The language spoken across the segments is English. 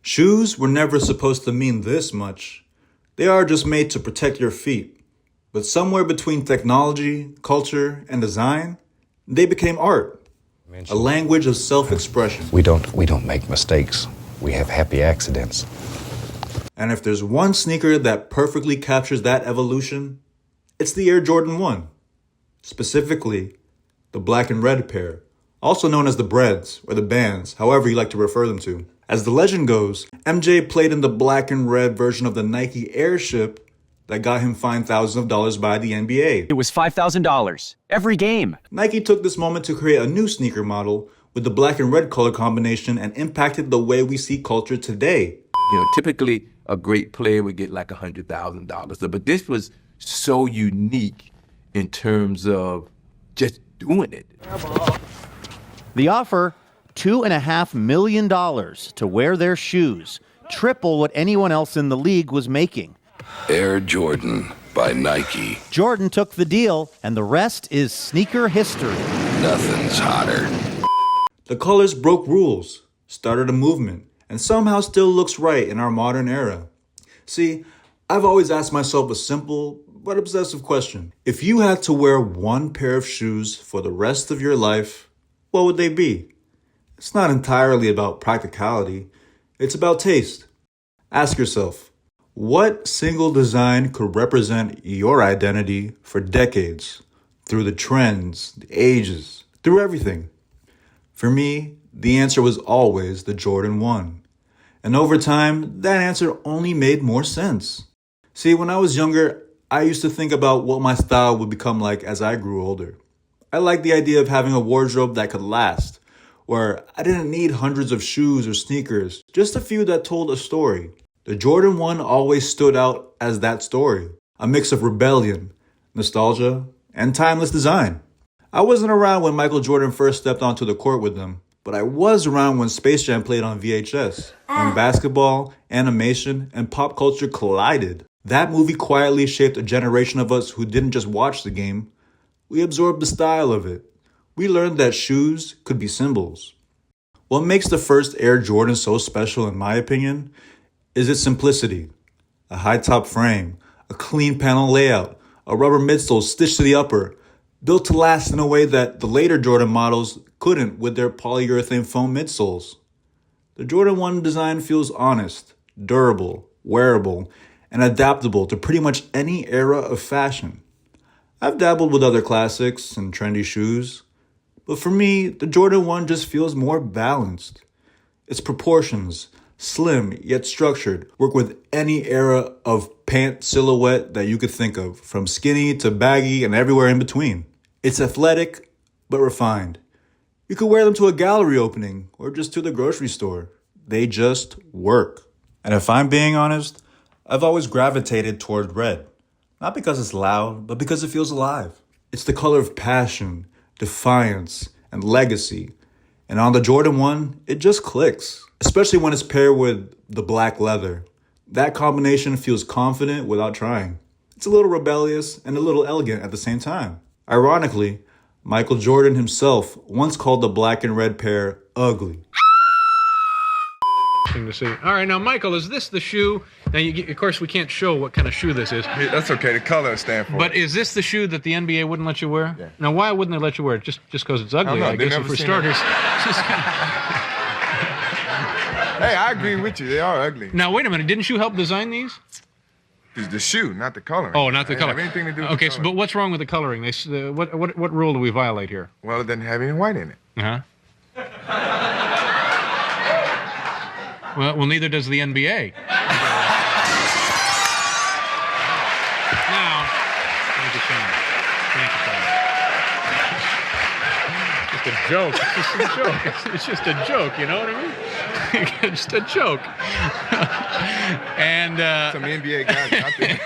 Shoes were never supposed to mean this much. They are just made to protect your feet. But somewhere between technology, culture, and design, they became art, a language of self-expression. We don't make mistakes. We have happy accidents. And if there's one sneaker that perfectly captures that evolution, it's the Air Jordan 1. Specifically, the black and red pair, also known as the Breads or the Bands, however you like to refer them to. As the legend goes, MJ played in the black and red version of the Nike Airship that got him fined thousands of dollars by the NBA. It was $5,000 every game. Nike took this moment to create a new sneaker model with the black and red color combination and impacted the way we see culture today. Typically a great player would get like $100,000, but this was so unique in terms of just doing it. The offer, $2.5 million to wear their shoes, triple what anyone else in the league was making. Air Jordan by Nike. Jordan took the deal, and the rest is sneaker history. Nothing's hotter. The colors broke rules, started a movement, and somehow still looks right in our modern era. See, I've always asked myself a simple but obsessive question. If you had to wear one pair of shoes for the rest of your life, what would they be? It's not entirely about practicality. It's about taste. Ask yourself, what single design could represent your identity for decades? Through the trends, the ages, through everything. For me, the answer was always the Jordan 1. And over time, that answer only made more sense. See, when I was younger, I used to think about what my style would become like as I grew older. I liked the idea of having a wardrobe that could last, where I didn't need hundreds of shoes or sneakers, just a few that told a story. The Jordan 1 always stood out as that story, a mix of rebellion, nostalgia, and timeless design. I wasn't around when Michael Jordan first stepped onto the court with them, but I was around when Space Jam played on VHS, when basketball, animation, and pop culture collided. That movie quietly shaped a generation of us who didn't just watch the game, we absorbed the style of it. We learned that shoes could be symbols. What makes the first Air Jordan so special, in my opinion, is its simplicity. A high-top frame, a clean panel layout, a rubber midsole stitched to the upper, built to last in a way that the later Jordan models couldn't with their polyurethane foam midsoles. The Jordan 1 design feels honest, durable, wearable, and adaptable to pretty much any era of fashion. I've dabbled with other classics and trendy shoes, but for me, the Jordan 1 just feels more balanced. Its proportions, slim yet structured, work with any era of pant silhouette that you could think of, from skinny to baggy and everywhere in between. It's athletic, but refined. You could wear them to a gallery opening or just to the grocery store. They just work. And if I'm being honest, I've always gravitated toward red. Not because it's loud, but because it feels alive. It's the color of passion, defiance, and legacy. And on the Jordan 1, it just clicks, especially when it's paired with the black leather. That combination feels confident without trying. It's a little rebellious and a little elegant at the same time. Ironically, Michael Jordan himself once called the black and red pair ugly. To see. All right, now, Michael, is this the shoe? Now, of course, we can't show what kind of shoe this is. Yeah, that's okay. The color stands for But it. is this the shoe that the NBA wouldn't let you wear? Yeah. Now, why wouldn't they let you wear it? Just because it's ugly, I guess, for starters. Hey, I agree with you. They are ugly. Now, wait a minute. Didn't you help design these? The shoe, not the color. Oh, not the color. Have anything to do with okay, the so, color. but what's wrong with the coloring? What rule do we violate here? Well, it doesn't have any white in it. Uh-huh. Well, neither does the NBA. Now, thank you, Sean. Thank you, Sean. Just a joke. It's just a joke. It's just a joke. You know what I mean? Just a joke. And Some NBA guys out there.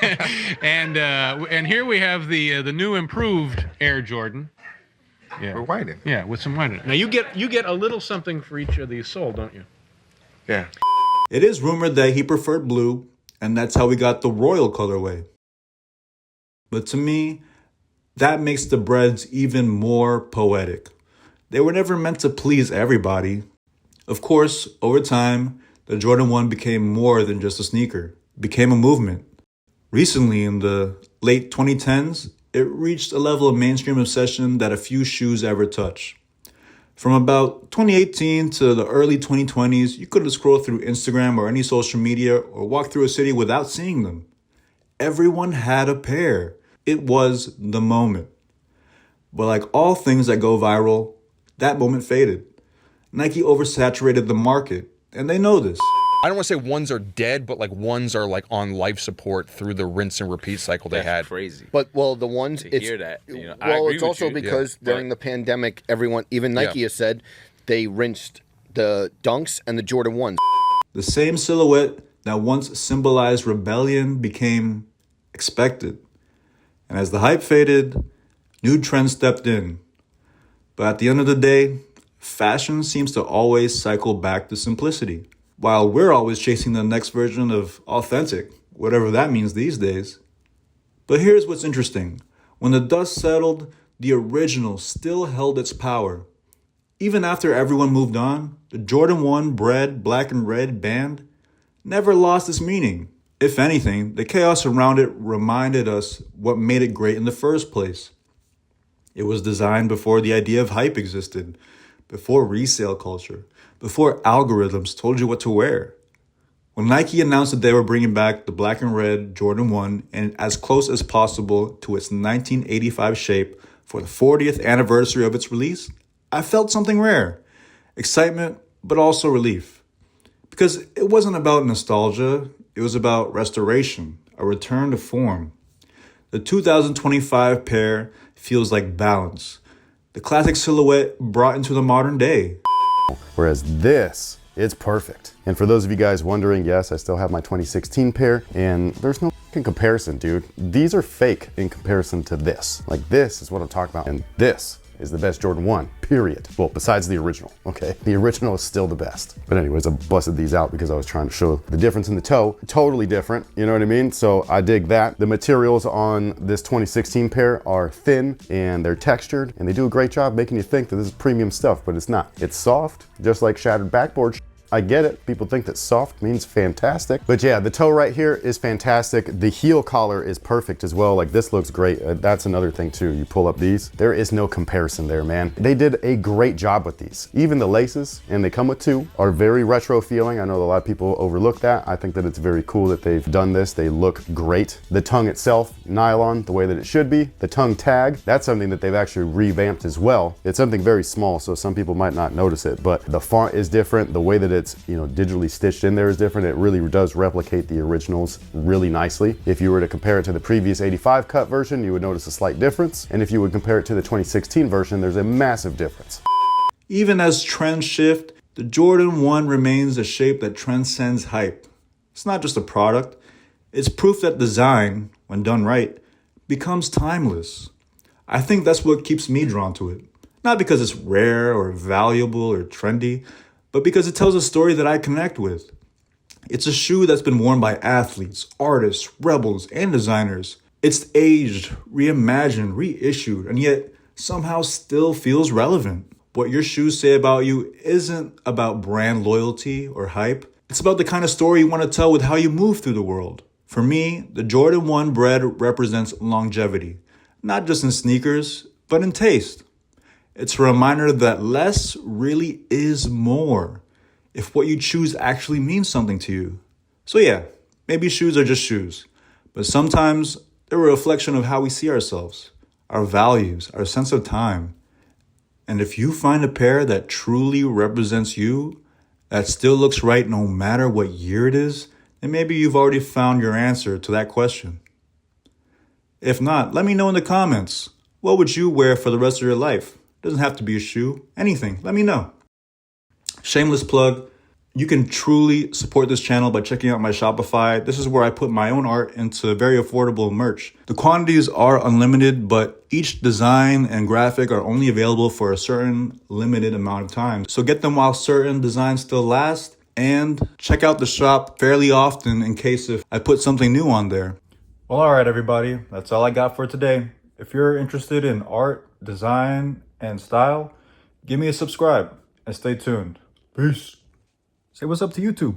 and here we have the new improved Air Jordan. Yeah. With white in it. Yeah, with some white in it. Now you get a little something for each of these sold, don't you? Yeah. It is rumored that he preferred blue, and that's how we got the royal colorway. But to me, that makes the Breads even more poetic. They were never meant to please everybody. Of course, over time, The Jordan 1 became more than just a sneaker, it became a movement. Recently, in the late 2010s, it reached a level of mainstream obsession that a few shoes ever touch. From about 2018 to the early 2020s, you couldn't scroll through Instagram or any social media or walk through a city without seeing them. Everyone had a pair. It was the moment. But like all things that go viral, that moment faded. Nike oversaturated the market, and they know this. I don't want to say ones are dead, but like ones are like on life support through the rinse and repeat cycle they had. Crazy. But the ones to it's hear that. You know, I well, agree it's with also you, because yeah, during the pandemic, everyone, even Nike has said, they rinsed the Dunks and the Jordan 1s. The same silhouette that once symbolized rebellion became expected. And as the hype faded, new trends stepped in. But at the end of the day, fashion seems to always cycle back to simplicity, while we're always chasing the next version of authentic, whatever that means these days. But here's what's interesting. When the dust settled, the original still held its power. Even after everyone moved on, the Jordan 1 bread, black and red band never lost its meaning. If anything, the chaos around it reminded us what made it great in the first place. It was designed before the idea of hype existed, before resale culture, before algorithms told you what to wear. When Nike announced that they were bringing back the black and red Jordan 1 and as close as possible to its 1985 shape for the 40th anniversary of its release, I felt something rare. Excitement, but also relief. Because it wasn't about nostalgia, it was about restoration, a return to form. The 2025 pair feels like balance. The classic silhouette brought into the modern day. Whereas this, it's perfect. And for those of you guys wondering, yes, I still have my 2016 pair, and there's no fucking comparison, dude. These are fake in comparison to this. Like, this is what I'm talking about, and this is the best Jordan 1, period. Well, besides the original, okay? The original is still the best. But anyways, I busted these out because I was trying to show the difference in the toe. Totally different, you know what I mean? So I dig that. The materials on this 2016 pair are thin and they're textured, and they do a great job making you think that this is premium stuff, but it's not. It's soft, just like shattered backboard. I get it. People think that soft means fantastic. But yeah, the toe right here is fantastic. The heel collar is perfect as well. Like, this looks great. That's another thing too. You pull up these, there is no comparison there, man. They did a great job with these. Even the laces, and they come with two, are very retro feeling. I know a lot of people overlook that. I think that it's very cool that they've done this. They look great. The tongue itself, nylon, the way that it should be. The tongue tag, that's something that they've actually revamped as well. It's something very small, so some people might not notice it, but the font is different. The way that it's, you know, digitally stitched in there is different. It really does replicate the originals really nicely. If you were to compare it to the previous 85 cut version, you would notice a slight difference. And if you would compare it to the 2016 version, there's a massive difference. Even as trends shift, the Jordan 1 remains a shape that transcends hype. It's not just a product. It's proof that design, when done right, becomes timeless. I think that's what keeps me drawn to it. Not because it's rare or valuable or trendy, but because it tells a story that I connect with. It's a shoe that's been worn by athletes, artists, rebels, and designers. It's aged, reimagined, reissued, and yet somehow still feels relevant. What your shoes say about you isn't about brand loyalty or hype. It's about the kind of story you want to tell with how you move through the world. For me, the Jordan 1 bread represents longevity, not just in sneakers, but in taste. It's a reminder that less really is more if what you choose actually means something to you. So yeah, maybe shoes are just shoes, but sometimes they're a reflection of how we see ourselves, our values, our sense of time. And if you find a pair that truly represents you, that still looks right no matter what year it is, then maybe you've already found your answer to that question. If not, let me know in the comments. What would you wear for the rest of your life? Doesn't have to be a shoe, anything, let me know. Shameless plug, you can truly support this channel by checking out my Shopify. This is where I put my own art into very affordable merch. The quantities are unlimited, but each design and graphic are only available for a certain limited amount of time. So get them while certain designs still last, and check out the shop fairly often in case if I put something new on there. Well, all right, everybody, that's all I got for today. If you're interested in art, design, and style, give me a subscribe and stay tuned. Peace. Say what's up to YouTube.